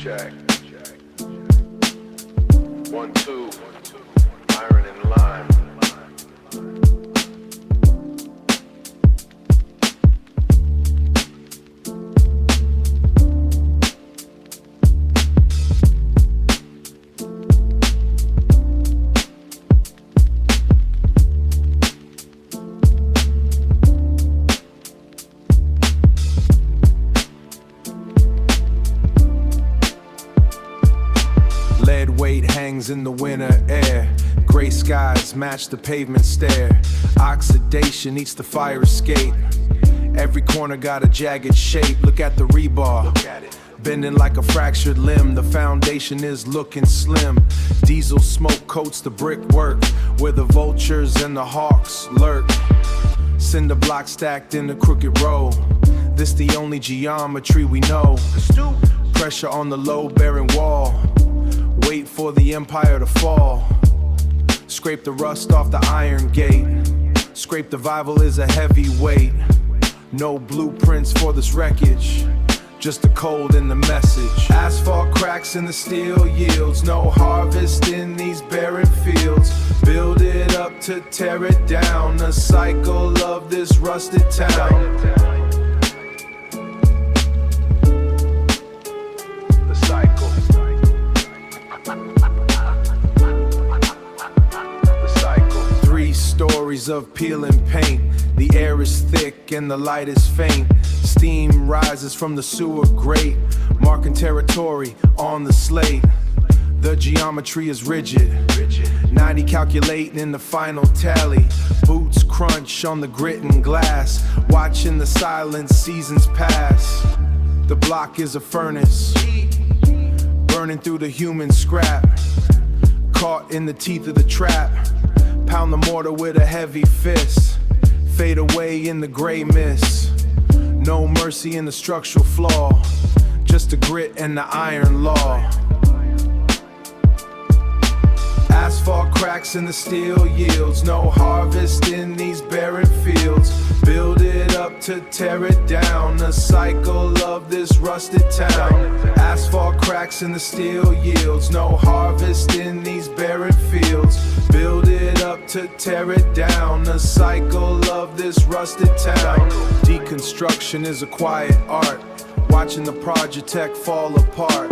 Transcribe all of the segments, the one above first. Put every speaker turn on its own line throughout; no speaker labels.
Check. 1, 2, iron and lime.
Lead weight hangs in the winter air. Gray skies match the pavement stare. Oxidation eats the fire escape. Every corner got a jagged shape. Look at the rebar, bending like a fractured limb. The foundation is looking slim. Diesel smoke coats the brickwork, where the vultures and the hawks lurk. Cinder block stacked in a crooked row. This the only geometry we know. Pressure on the load-bearing wall. Wait for the empire to fall. Scrape the rust off the iron gate. Scrape the Bible is a heavy weight. No blueprints for this wreckage, just the cold and the message. Asphalt cracks in the steel yields. No harvest in these barren fields. Build it up to tear it down. The cycle of this rusted town.
The cycle.
Stories of peeling paint. The air is thick and the light is faint. Steam rises from the sewer grate, marking territory on the slate. The geometry is rigid, 90 calculating in the final tally. Boots crunch on the grit and glass, watching the silent seasons pass. The block is a furnace, burning through the human scrap. Caught in the teeth of the trap. Pound the mortar with a heavy fist. Fade away in the gray mist. No mercy in the structural flaw. Just the grit and the iron law. Asphalt cracks in the steel yields. No harvest in these barren fields. Build it up to tear it down. The cycle of this rusted town. Asphalt cracks in the steel yields. No harvest in these barren fields. Build it up to tear it down. The cycle of this rusted town. Deconstruction is a quiet art. Watching the project fall apart.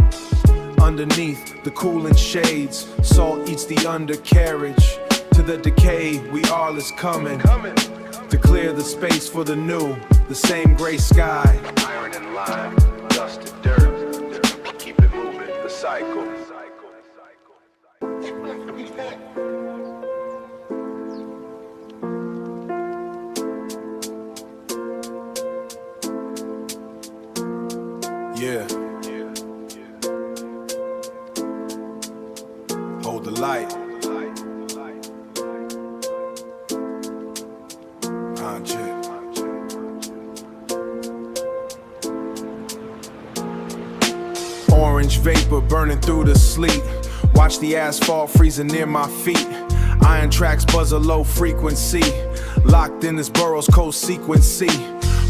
Underneath the cooling shades, salt eats the undercarriage. To the decay, we all is coming. To clear the space for the new, the same gray sky.
Iron and lime, dusted dirt. Keep it moving, the cycle.
Yeah. Hold the light. Orange vapor burning through the sleet. Watch the asphalt freezing near my feet. Iron tracks buzz a low frequency. Locked in this borough's cold sequency.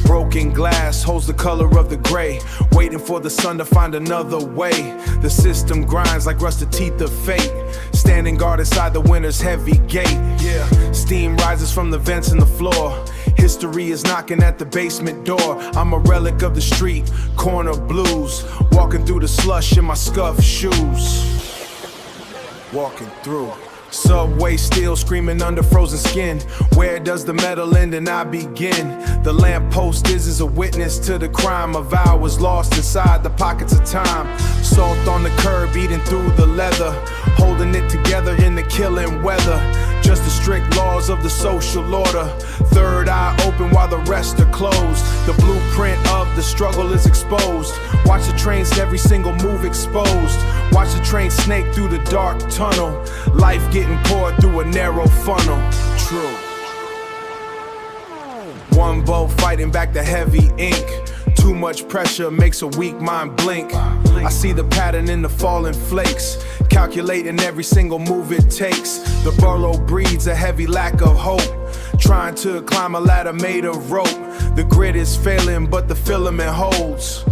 Broken glass holds the color of the gray. Waiting for the sun to find another way. The system grinds like rusted teeth of fate. Standing guard inside the winter's heavy gate. Yeah. Steam rises from the vents in the floor. History is knocking at the basement door. I'm a relic of the street, corner blues. Walking through the slush in my scuffed shoes. Walking through. Subway still screaming under frozen skin. Where does the metal end and I begin? The lamppost is a witness to the crime of hours lost inside the pockets of time. Salt on the curb eating through the leather, holding it together in the killing weather. Just the strict laws of the social order. Third eye open while the rest are closed. The blueprint of the struggle is exposed. Watch the train's every single move exposed. Watch the train snake through the dark tunnel. Life getting poured through a narrow funnel. True. One bow fighting back the heavy ink. Too much pressure makes a weak mind blink. I see the pattern in the falling flakes. Calculating every single move it takes. The burrow breeds a heavy lack of hope. Trying to climb a ladder made of rope. The grit is failing but the filament holds.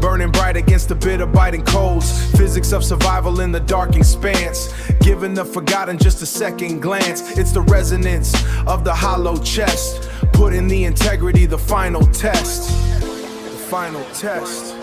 burning bright against the bitter biting colds. Physics of survival in the dark expanse, giving the forgotten just a second glance. It's the resonance of the hollow chest, putting the integrity, the final test. The final test.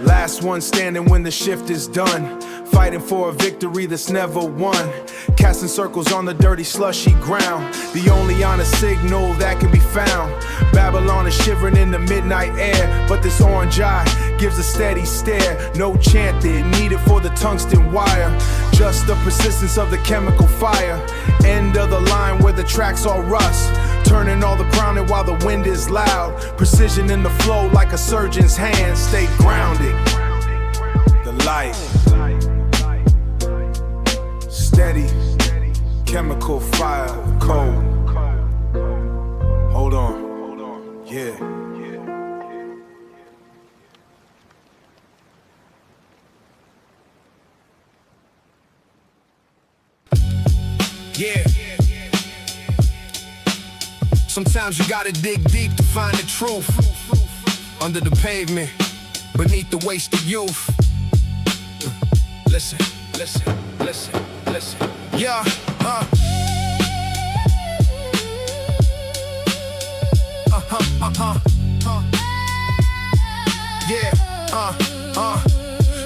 Last one standing when the shift is done, fighting for a victory that's never won. Casting circles on the dirty slushy ground, the only honest signal that can be found. Babylon is shivering in the midnight air, but this orange eye gives a steady stare. No chanted, needed for the tungsten wire, just the persistence of the chemical fire. End of the line where the tracks all rust, turning all the crowning while the wind is loud. Precision in the flow like a surgeon's hand. Stay grounded. The light. Steady. Chemical fire. Cold. Hold on. Yeah.
Yeah. Sometimes you gotta dig deep to find the truth. Under the pavement, beneath the waste of youth. Listen, listen, listen, listen. Yeah, Yeah,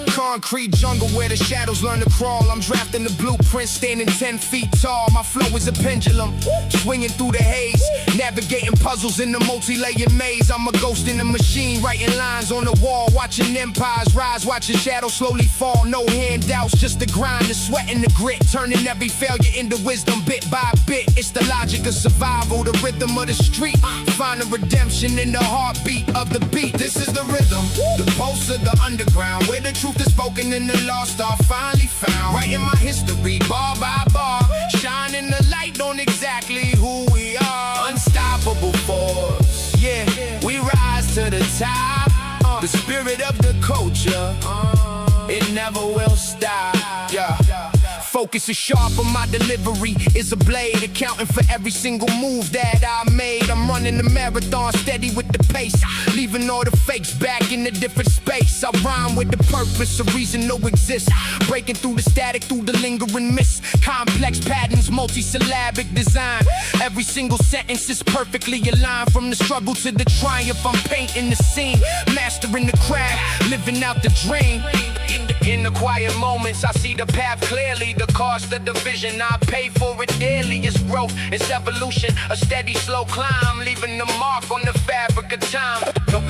concrete jungle where the shadows learn to crawl. I'm drafting the blueprint, standing 10 feet tall. My flow is a pendulum, swinging through the haze, navigating puzzles in the multi-layered maze. I'm a ghost in the machine, writing lines on the wall, watching empires rise, watching shadows slowly fall. No handouts, just the grind, the sweat and the grit, turning every failure into wisdom bit by bit. It's the logic of survival, the rhythm of the street, finding redemption in the heartbeat of the beat. This is the rhythm, the pulse of the underground, where the truth is spoken and the lost are finally found. Writing my history bar by bar, shining the light on exactly who we are. Unstoppable force, yeah, we rise to the top. The spirit of the culture, it never will stop. Yeah. Focus is sharp on my delivery, is a blade, accounting for every single move that I made. I'm running the marathon steady with the pace, leaving all the fakes back in a different space. I rhyme with the purpose, a reason no exists, breaking through the static, through the lingering mist. Complex patterns, multi-syllabic design, every single sentence is perfectly aligned. From the struggle to the triumph, I'm painting the scene, mastering the craft, living out the dream. In the quiet moments, I see the path clearly. The cost of the vision, I pay for it dearly. It's growth, it's evolution, a steady, slow climb, leaving the mark on the fabric of time. No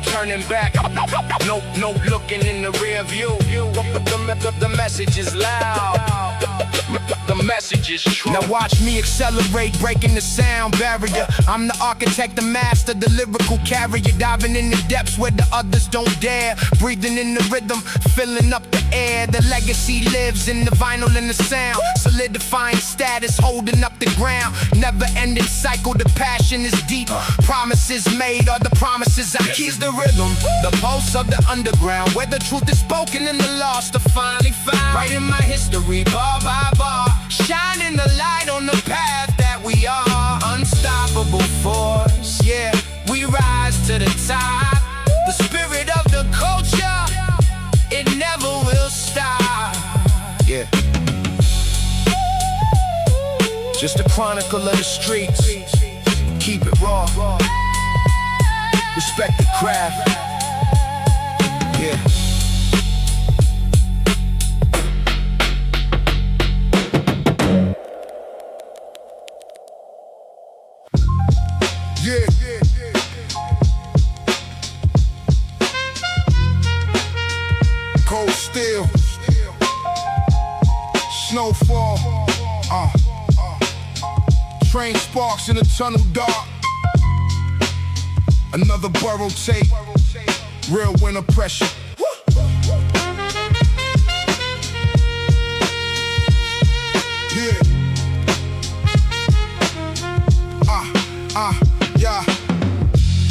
turning back. No looking in the rear view. The message is loud. The message is true. Now watch me accelerate, breaking the sound barrier. I'm the architect, the master, the lyrical carrier, diving in the depths where the others don't dare. Breathing in the rhythm, filling up the air. The legacy lives in the vinyl and the sound, solidifying status, holding up the ground. Never-ending cycle, the passion is deep. Promises made are the promises I keep. The rhythm, the pulse of the underground, where the truth is spoken and the lost are finally found. Writing my history bar by bar, shining the light on the path that we are. Unstoppable force, yeah, we rise to the top. The spirit of the culture, it never will stop. Yeah. Just a chronicle of the streets. Keep it raw. Respect the craft. Yeah. Cold steel, snowfall, train sparks in the tunnel dark. Another borough tape, real winter pressure. Yeah. Yeah.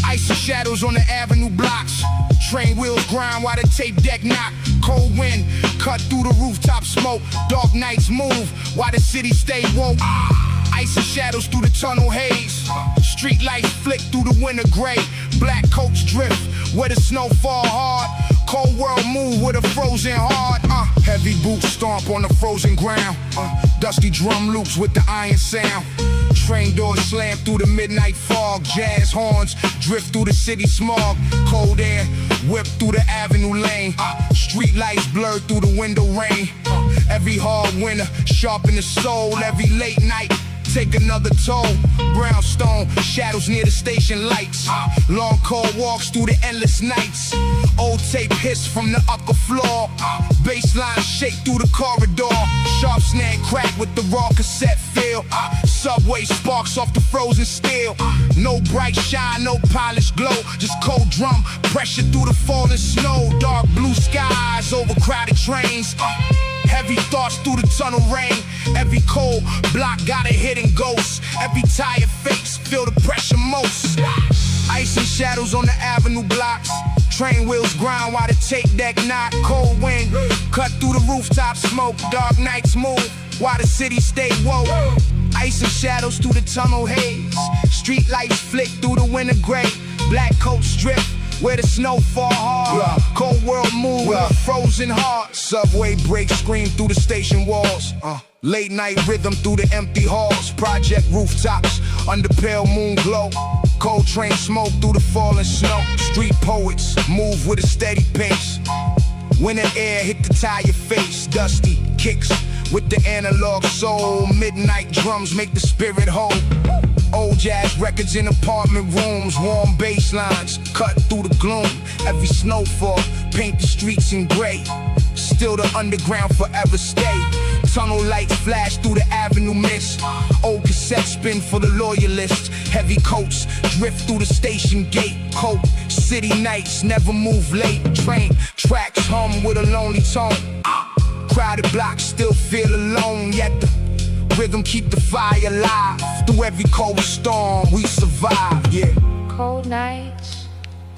Icy shadows on the avenue blocks. Train wheels grind while the tape deck knock. Cold wind cut through the rooftop smoke. Dark nights move while the city stay woke. Icy shadows through the tunnel haze. Street lights flick through the winter gray. black coats drift where the snow fall hard. Cold world move with a frozen heart. Heavy boots stomp on the frozen ground. Dusty drum loops with the iron sound. Train doors slam through the midnight fog. Jazz horns drift through the city smog. Cold air whip through the avenue lane. Street lights blurred through the window rain. Every hard winter sharpen the soul. Every late night take another toll. Brownstone shadows near the station lights. Long cold walks through the endless nights. Old tape hiss from the upper floor. Bassline shake through the corridor. Sharp snare crack with the raw cassette feel. Subway sparks off the frozen steel. No bright shine, no polished glow. Just cold drum pressure through the falling snow. Dark blue skies over crowded trains. Heavy thoughts through the tunnel rain. Every cold block got a hidden ghost. Every tired face feel the pressure most. Ice and shadows on the avenue blocks. Train wheels grind while the tape deck knock. Cold wind cut through the rooftop smoke. Dark nights move while the city stay woke. Ice and shadows through the tunnel haze. Street lights flick through the winter gray. Black coats drift where the snow fall hard. Cold world move, frozen heart. Subway brakes scream through the station walls. Late night rhythm through the empty halls. Project rooftops under pale moon glow. Cold train smoke through the falling snow. Street poets move with a steady pace. Winter air hit the tire face. Dusty kicks with the analog soul. Midnight drums make the spirit whole. Old jazz records in apartment rooms. Warm bass lines cut through the gloom. Every snowfall paint the streets in gray. Still the underground forever stay. Tunnel lights flash through the avenue mist. Old cassette spin for the loyalists. Heavy coats drift through the station gate. Cold city nights never move late. Train tracks hum with a lonely tone. Crowded blocks still feel alone. Yet the rhythm keep the fire alive. Through every cold storm we survive. Yeah.
Cold nights,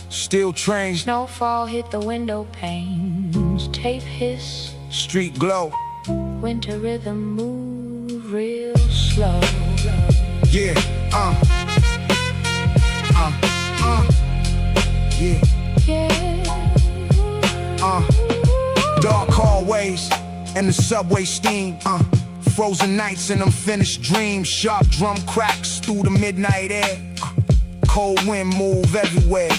Still trains.
snowfall hit the window panes. Tape hiss,
Street glow.
winter rhythm move real slow.
Yeah. Yeah.
Yeah.
Dark hallways and the subway steam. Frozen nights and unfinished dreams. Sharp drum cracks through the midnight air. Cold wind move everywhere.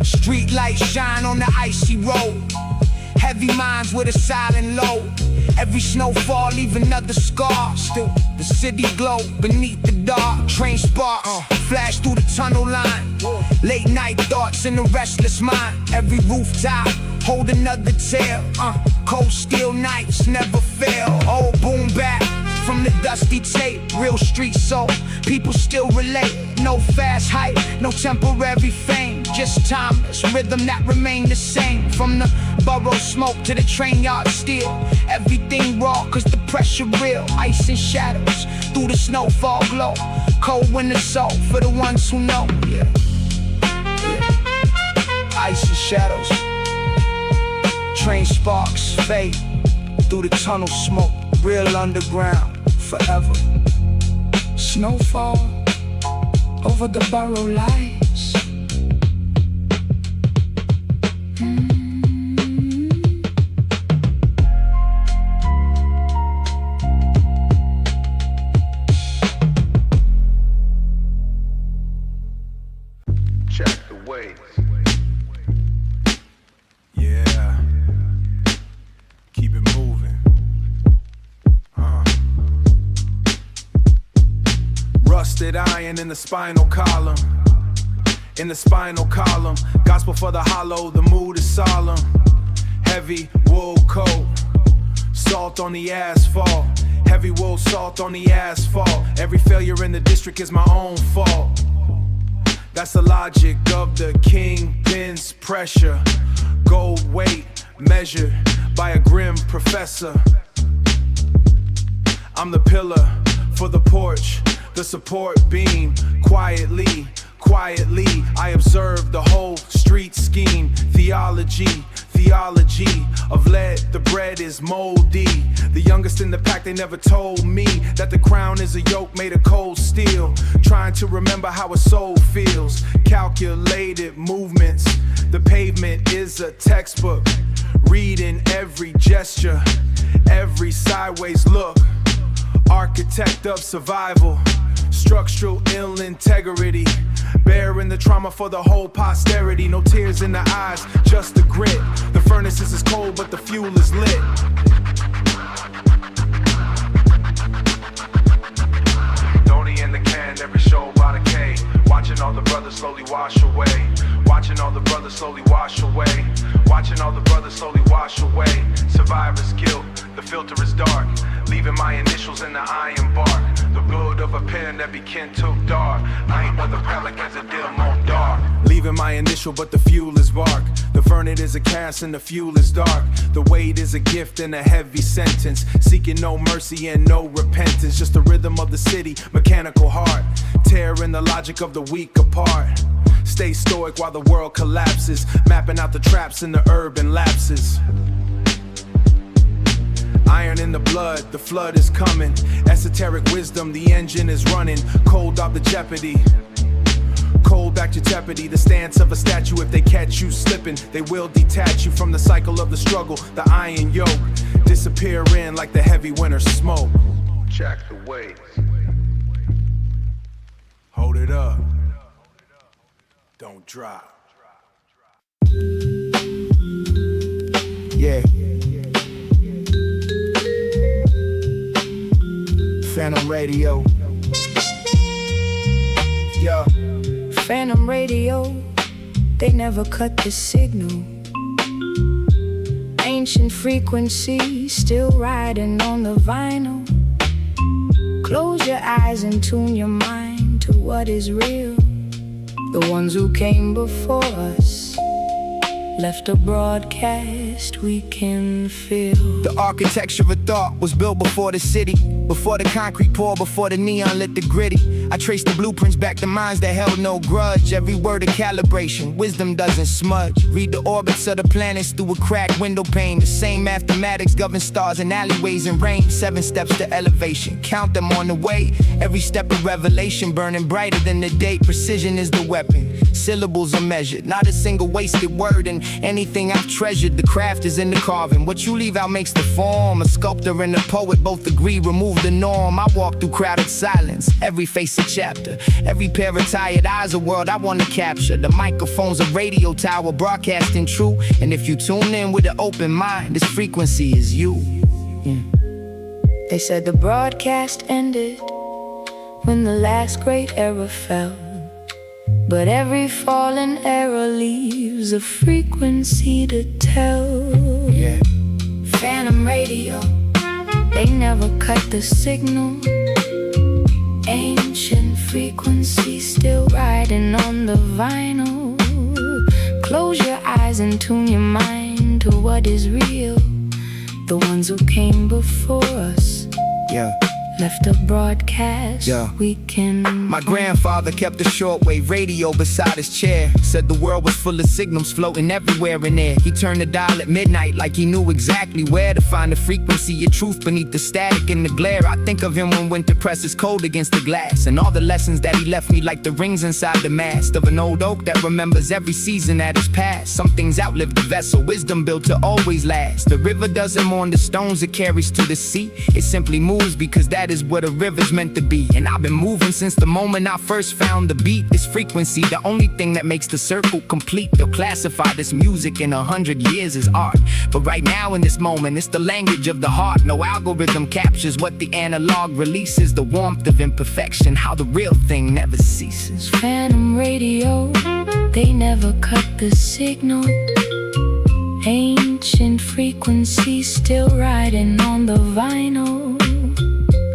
Street lights shine on the icy road. Heavy minds with a silent load. Every snowfall leave another scar. Still the city glow beneath the dark. Train sparks flash through the tunnel line. Late night thoughts in the restless mind. Every rooftop hold another tale. Cold steel nights never fail. Old boom back from the dusty tape. Real street soul, people still relate. No fast hype, no temporary fame. Just timeless rhythm that remain the same. From the borough smoke to the train yard steel. Everything raw cause the pressure real. Ice and shadows through the snowfall glow. Cold winter soul for the ones who know. Yeah. Ice and shadows. Train sparks fade through the tunnel smoke. Real underground forever. Snowfall over the borough lights.
Check the waves.
Yeah. Keep it moving. Rusted iron in the spinal column. In the spinal column. Gospel for the hollow, the mood is solemn. Heavy wool coat. Salt on the asphalt. Heavy wool salt on the asphalt. Every failure in the district is my own fault. That's the logic of the kingpin's pressure. Gold weight measured by a grim professor. I'm the pillar for the porch, the support beam. Quietly Quietly, I observe the whole street scheme. Theology of lead, the bread is moldy. The youngest in the pack, they never told me that the crown is a yoke made of cold steel. Trying to remember how a soul feels. Calculated movements, the pavement is a textbook. Reading every gesture, every sideways look. Architect of survival, structural ill integrity. Bearing the trauma for the whole posterity. No tears in the eyes, just the grit. The furnace is cold, but the fuel is lit.
Donnie in the can, every show by the K. Watching all the brothers slowly wash away. Watching all the brothers slowly wash away. Watching all the brothers slowly wash away. Survivor's guilt, the filter is dark. Leaving my initials in the iron bark. The blood of a pen that became too dark. I ain't know the pelicans that did them on dark.
Leaving my initial, but the fuel is bark. The furnace is a cast and the fuel is dark. The weight is a gift and a heavy sentence. Seeking no mercy and no repentance. Just the rhythm of the city, mechanical heart. Tearing the logic of the weak apart. Stay stoic while the world collapses. Mapping out the traps and the urban lapses. Iron in the blood, the flood is coming. Esoteric wisdom, the engine is running. Cold out the jeopardy. Cold back to jeopardy, the stance of a statue. If they catch you slipping, they will detach you from the cycle of the struggle. The iron yoke, disappear in like the heavy winter smoke.
Check the waves.
Hold it up. Don't drop.
Yeah. Phantom Radio. Yeah.
Phantom radio, they never cut the signal. Ancient frequency, still riding on the vinyl. Close your eyes and tune your mind to what is real. The ones who came before us left a broadcast we can feel.
The architecture of thought was built before the city, before the concrete poured, before the neon lit the gritty. I traced the blueprints back to minds that held no grudge. Every word a calibration, wisdom doesn't smudge. Read the orbits of the planets through a cracked window pane. The same mathematics govern stars and alleyways and rain. 7 steps to elevation, count them on the way. Every step of revelation burning brighter than the day. Precision is the weapon, syllables are measured, not a single wasted word. And anything I've treasured, the craft is in the carving. What you leave out makes the form. A sculptor and a poet both agree, remove the norm. I walk through crowded silence, every face a chapter. Every pair of tired eyes a world I want to capture. The microphone's a radio tower broadcasting true. And if you tune in with an open mind, this frequency is you.
They said the broadcast ended when the last great era fell. But every fallen era leaves a frequency to tell.
Yeah.
Phantom radio, they never cut the signal. Ancient frequency still riding on the vinyl. Close your eyes and tune your mind to what is real. The ones who came before us left a broadcast we can.
My grandfather kept a shortwave radio beside his chair. Said the world was full of signals floating everywhere in there. He turned the dial at midnight like he knew exactly where to find the frequency of truth beneath the static and the glare. I think of him when winter presses cold against the glass, and all the lessons that he left me like the rings inside the mast of an old oak that remembers every season that has passed. Some things outlive the vessel, wisdom built to always last. The river doesn't mourn the stones it carries to the sea. It simply moves because that is what a river's meant to be. And I've been moving since the moment I first found the beat. This frequency, the only thing that makes the circle complete. They'll classify this music in 100 years as art, but right now in this moment it's the language of the heart. No algorithm captures what the analog releases. The warmth of imperfection, how the real thing never ceases.
Phantom radio, they never cut the signal. Ancient frequency still riding on the vinyl.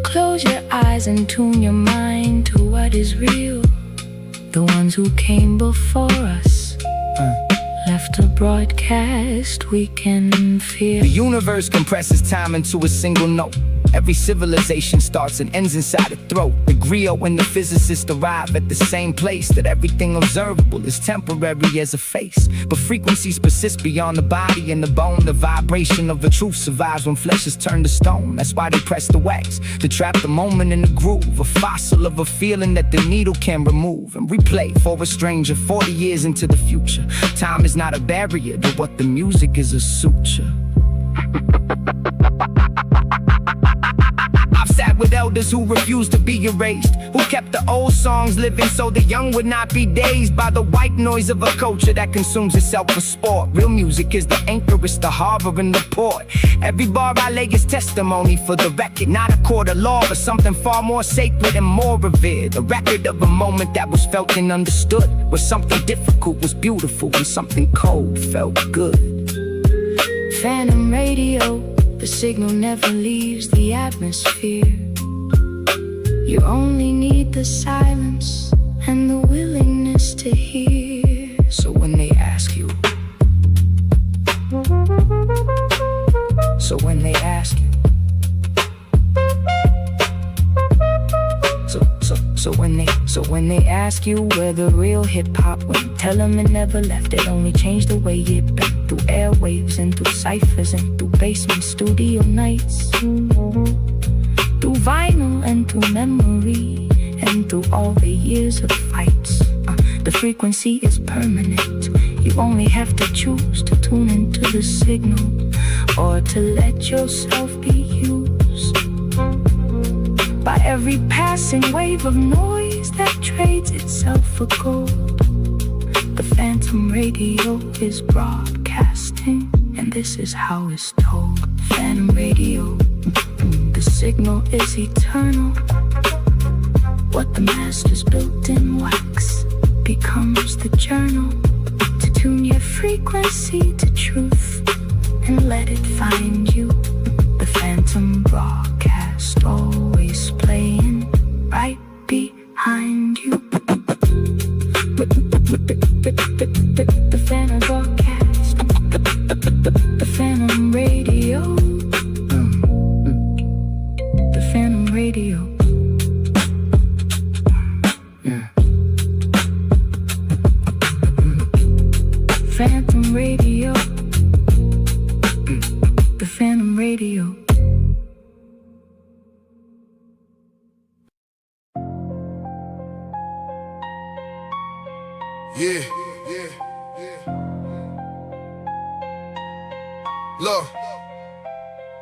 Close your eyes and tune your mind to what is real. The ones who came before us left a broadcast we can feel.
The universe compresses time into a single note. Every civilization starts and ends inside a throat. The griot and the physicist arrive at the same place, that everything observable is temporary as a face. But frequencies persist beyond the body and the bone. The vibration of the truth survives when flesh is turned to stone. That's why they press the wax, to trap the moment in the groove. A fossil of a feeling that the needle can remove and replay for a stranger 40 years into the future. Time is not a barrier to what the music is, a suture. I've sat with elders who refused to be erased, who kept the old songs living so the young would not be dazed by the white noise of a culture that consumes itself for sport. Real music is the anchor, it's the harbor and the port. Every bar I lay is testimony for the record, not a court of law, but something far more sacred and more revered. A record of a moment that was felt and understood, where something difficult was beautiful and something cold felt good.
Phantom radio, the signal never leaves the atmosphere. You only need the silence and the willingness to hear.
So when they ask you, So when they ask you where the real hip-hop went, tell them it never left. It only changed the way it bent, through airwaves and through ciphers and through basement studio nights, through vinyl and through memory, and through all the years of fights. The frequency is permanent. You only have to choose to tune into the signal, or to let yourself be used by every passing wave of noise that trades itself for gold. The phantom radio is broadcasting, and this is how it's told. Phantom radio, the signal is eternal. What the masters built in wax becomes the journal. To tune your frequency to truth and let it find you. The phantom broadcast, always playing right behind you. The phantom broadcast, the phantom radio, the phantom radio. Phantom radio, the phantom radio.
Yeah. Look.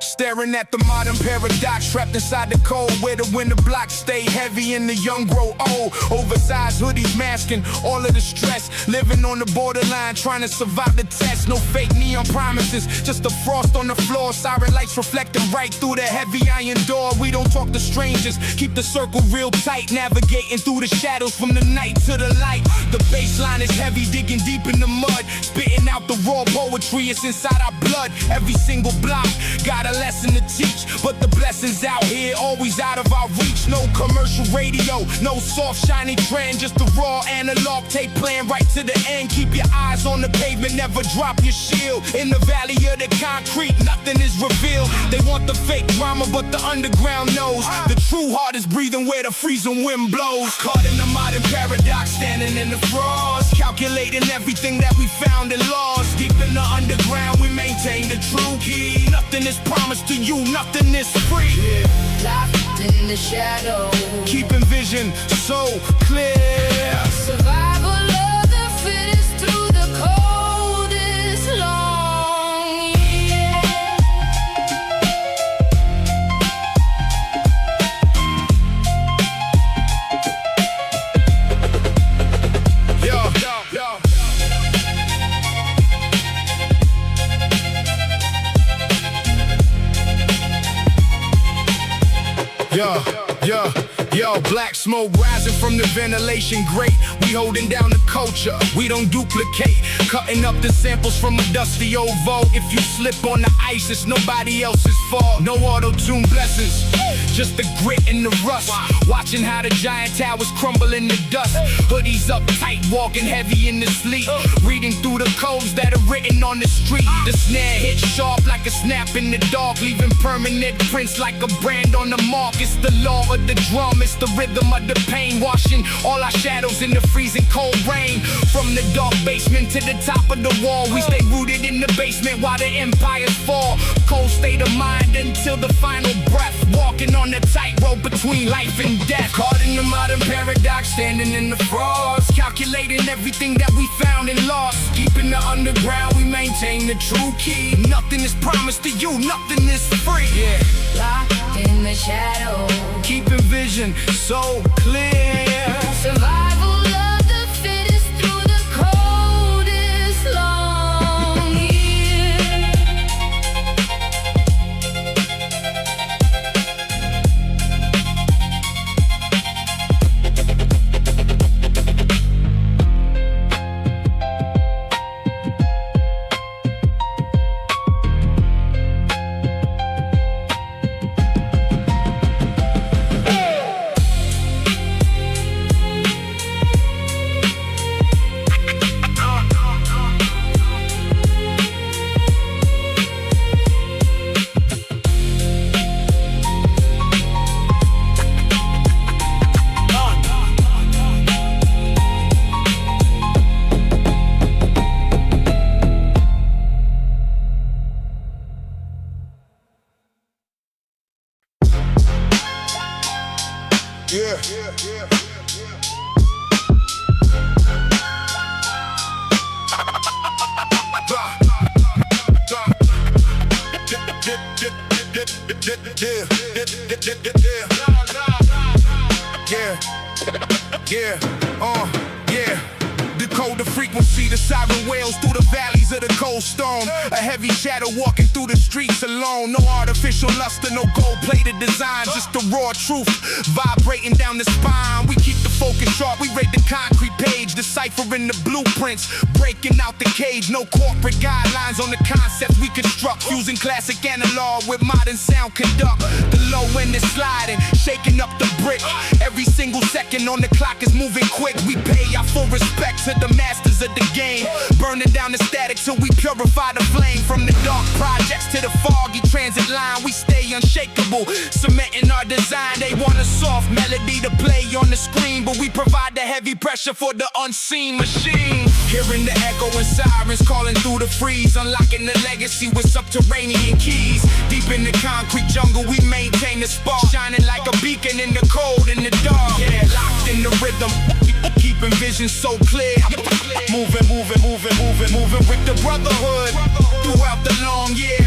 Staring at the modern paradox, trapped inside the cold, where the winter blocks stay heavy and the young grow old. Oversized hoodies masking all of the stress, living on the borderline, trying to survive the test. No fake neon promises, just the frost on the floor. Siren lights reflecting right through the heavy iron door. We don't talk to strangers, keep the circle real tight, navigating through the shadows from the night to the light. The baseline is heavy, digging deep in the mud, spitting out the raw poetry, it's inside our blood. Every single block got a lesson to teach, but the blessings out here always out of our reach. No commercial radio, no soft shiny trend, just the raw analog tape playing right to the end. Keep your eyes on the pavement, never drop your shield. In the valley of the concrete, nothing is revealed. They want the fake drama, but the underground knows the true heart is breathing where the freezing wind blows. Caught in the modern paradox, standing in the frost, calculating everything that we found and lost. Deep in the underground, we maintain the true key. Nothing is promised to you, nothing is free.
Locked in the shadow,
Keeping vision so clear.
survival of the fittest through the coldest long year.
Yo, black smoke rising from the ventilation grate. We holding down the culture, we don't duplicate. Cutting up the samples from a dusty old vault. If you slip on the ice, it's nobody else's fault. No auto-tune blessings, just the grit and the rust. Watching how the giant towers crumble in the dust. Hoodies up tight, walking heavy in the sleep. Reading through the codes that are written on the street. The snare hits sharp like a snap in the dark, leaving permanent prints like a brand on the mark. It's the law of the drum, it's the rhythm of the pain, washing all our shadows in the freezing cold rain. From the dark basement to the top of the wall, we stay rooted in the basement while the empires fall. Cold state of mind until the final breath, walking on the tightrope between life and death. Caught in the modern paradox, standing in the frost, calculating everything that we found and lost. Keeping the underground, we maintain the true key. Nothing is promised to you, nothing is free. Yeah.
Locked in the shadow,
Keeping vision so clear.
survival of the fittest through the coldest long year.
Decode the frequency, the siren wails through the valleys of the cold stone. A heavy shadow walking through the streets alone. No artificial luster, no gold-plated design, just the raw truth vibrating down the spine. We keep the focus sharp, we rate the concrete page, deciphering the blueprints, breaking out the cage. No corporate guidelines on the concepts we construct, fusing classic analog with modern sound conduct. The low end is sliding, shaking up the brick. Every single second on the clock is moving quick. We pay our full respect to the masters of the game, burning down the static till we purify the flame. From the dark projects to the foggy transit line, we stay unshakable, cementing our design. They want a soft melody to play on the screen, but we provide the heavy pressure for the unseen machine. Hearing the echo and sirens calling through the freeze, unlocking the legacy with subterranean keys. Deep in the concrete jungle, we maintain the spark, shining like a beacon in the cold and the dark. Yeah, locked in the rhythm, keeping vision so clear. Moving with the brotherhood throughout the long year.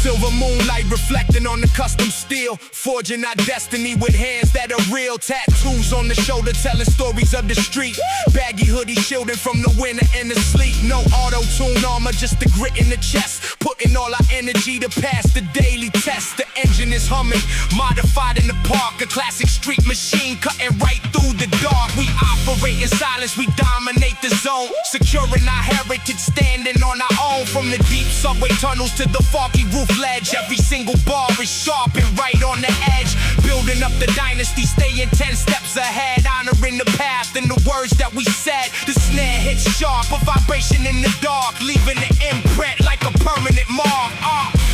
Silver moonlight reflecting on the custom steel, forging our destiny with hands that are real. Tattoos on the shoulder telling stories of the street. Baggy hoodie shielding from the winter and the sleet. No auto-tune armor, just the grit in the chest, putting all our energy to pass the daily test. The engine is humming, modified in the park, a classic street machine cutting right through the dark. We operate in silence, we dominate the zone, securing our heritage, standing on our own. From the deep subway tunnels to the foggy roof ledge, every single bar is sharp and right on the edge. Building up the dynasty, staying 10 steps ahead, honoring the path and the words that we said. The snare hits sharp, a vibration in the dark, leaving an imprint like a permanent mark.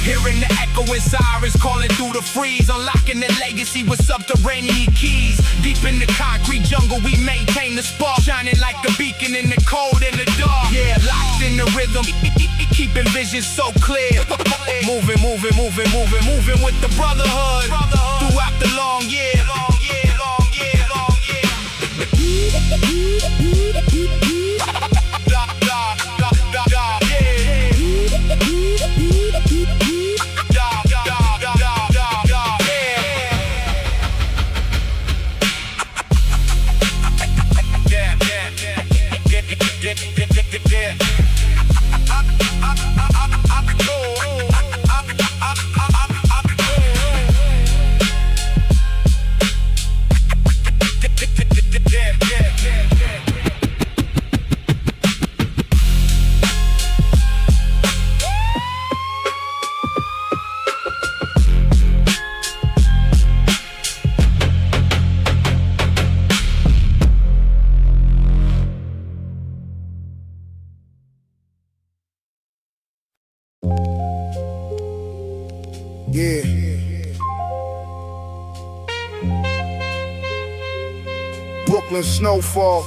Hearing the echoing sirens calling through the freeze, unlocking the legacy with subterranean keys. Deep in the concrete jungle, we maintain the spark, shining like a beacon in the cold and the dark. Yeah, locked in the rhythm, keeping vision so clear. Moving with the brotherhood throughout the long year. Brooklyn snowfall.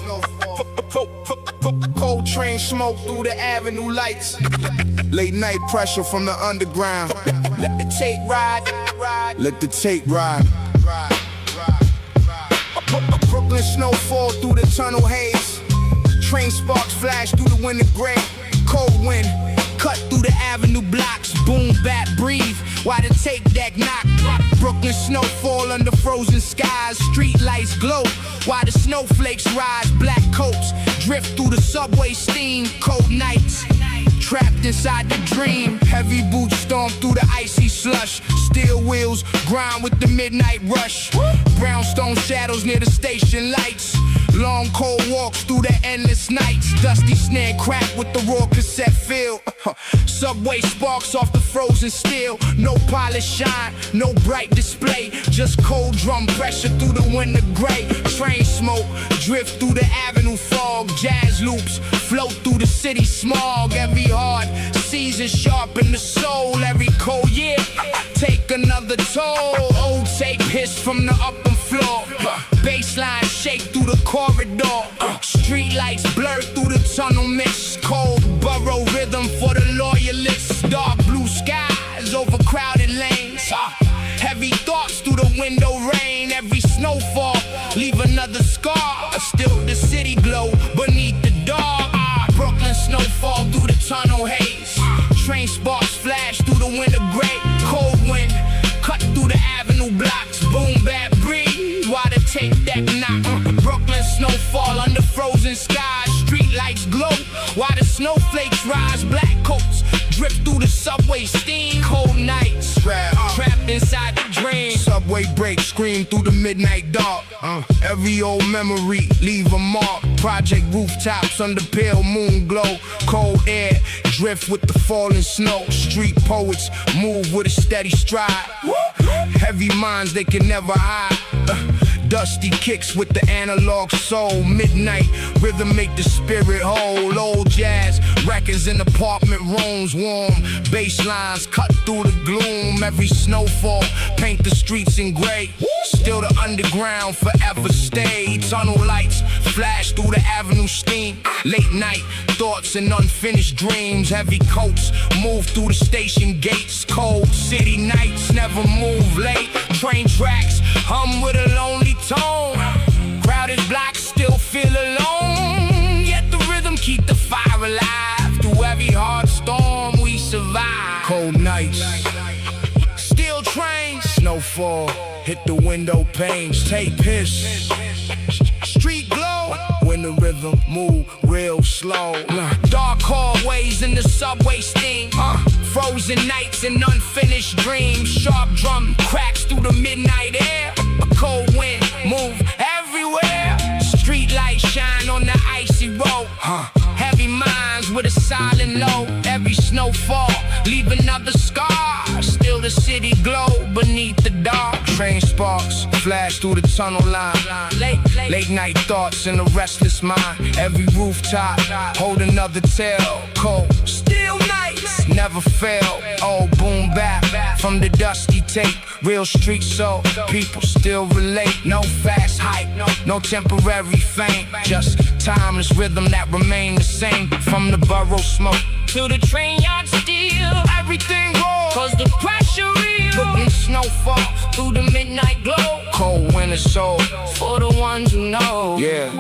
Cold train smoke through the avenue lights. Late night pressure from the underground. Let the tape ride. Let the tape ride. Brooklyn snowfall through the tunnel haze. Train sparks flash through the winter gray. Cold wind cut through the avenue blocks. Boom, bat, breathe while the tape deck knock. Brooklyn snowfall under frozen skies. Street lights glow while the snowflakes rise. Black coats drift through the subway steam. Cold nights trapped inside the dream. Heavy boots storm through the icy slush. Steel wheels grind with the midnight rush. Brownstone shadows near the station lights. Long cold walks through the endless nights. Dusty snare crack with the raw cassette feel. Subway sparks off the frozen steel. No polish shine, no bright display. Just cold drum pressure through the winter gray. Train smoke drift through the avenue fog. Jazz loops float through the city smog. Every hard season sharpen the soul. Every cold year take another toll. Old tape hiss from the upper floor. Baseline shake through the corridor. Street lights blur through the tunnel mist. Cold borough rhythm for the loyalists. Dark blue skies over crowded lanes. Heavy thoughts through the window rain. Every snowfall leave another scar. Still the city glow beneath the dark. Brooklyn snowfall through the tunnel haze. Train sparks flash through the winter gray. Cold wind cut through the avenue blocks. Boom, bad breeze while the tape deck knock. Brooklyn snowfall under frozen skies. Street lights glow while the snowflakes rise. Black coats drip through the subway steam. Cold nights trapped inside the dream. Subway breaks scream through the midnight dark. Every old memory leave a mark. Project rooftops under pale moon glow. Cold air drift with the falling snow. Street poets move with a steady stride. Heavy minds they can never hide. Dusty kicks with the analog soul. Midnight rhythm make the spirit whole. Old jazz records in apartment rooms. Warm bass lines cut through the gloom. Every snowfall paint the streets in gray. Still the underground forever stay. Tunnel lights flash through the avenue steam. Late night thoughts and unfinished dreams. Heavy coats move through the station gates. Cold city nights never move late. Train tracks hum with a lonely tone. Crowded blocks still feel alone. Yet the rhythm keep the fire alive. Through every hard storm we survive. Cold nights, steel trains, snowfall hit the window panes. Tape hiss, street glow when the rhythm move real slow. Dark hallways in the subway steam. Frozen nights and unfinished dreams. Sharp drum cracks through the midnight air. A cold wind move everywhere. Street lights shine on the icy road. Heavy minds with a silent low. Every snowfall leave another scar. Still the city glow beneath the dark. Train sparks flash through the tunnel line. Late night thoughts in a restless mind. Every rooftop hold another tale. Cold still nights never fail. Oh, boom bap from the dusty tape. Real street soul, people still relate. No fast hype, no temporary fame. Just timeless rhythm that remain the same. From the borough smoke to the train yard steel. Everything rolls, cause the pressure real. Brooklyn snowfall through the midnight glow. Cold winter soul for the ones who know. Yeah,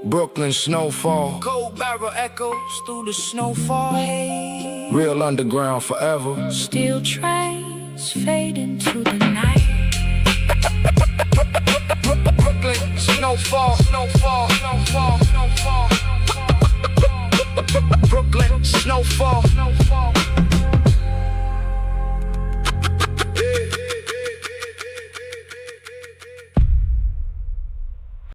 Brooklyn snowfall. Cold barrel echoes through the snowfall haze. Real underground forever.
Steel trains fade into the night.
Brooklyn snowfall, snowfall, snowfall, snowfall. Brooklyn snowfall.